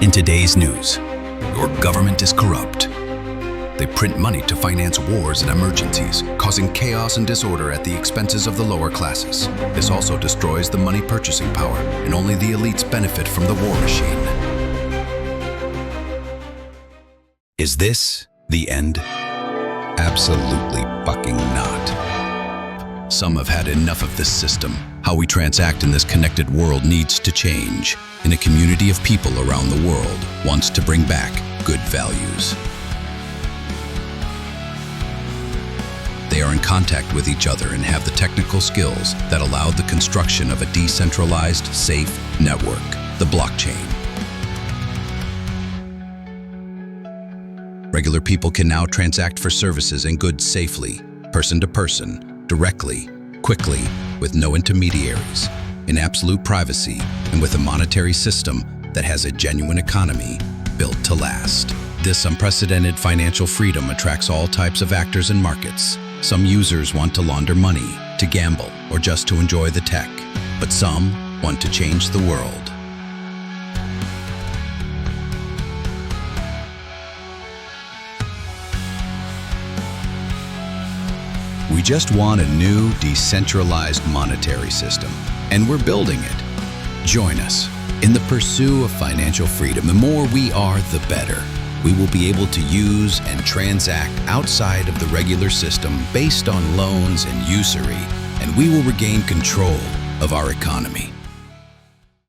In today's news, your government is corrupt. They print money to finance wars and emergencies, causing chaos and disorder at the expenses of the lower classes. This also destroys the money purchasing power, and only the elites benefit from the war machine. Is this the end? Absolutely fucking not. Some have had enough of this system. How we transact in this connected world needs to change, and a community of people around the world wants to bring back good values. They are in contact with each other and have the technical skills that allow the construction of a decentralized, safe network, the blockchain. Regular people can now transact for services and goods safely, person to person, directly, quickly, with no intermediaries, in absolute privacy, and with a monetary system that has a genuine economy built to last. This unprecedented financial freedom attracts all types of actors and markets. Some users want to launder money, to gamble, or just to enjoy the tech, but some want to change the world. We just want a new, decentralized monetary system, and we're building it. Join us in the pursuit of financial freedom. The more we are, the better. We will be able to use and transact outside of the regular system based on loans and usury, and we will regain control of our economy.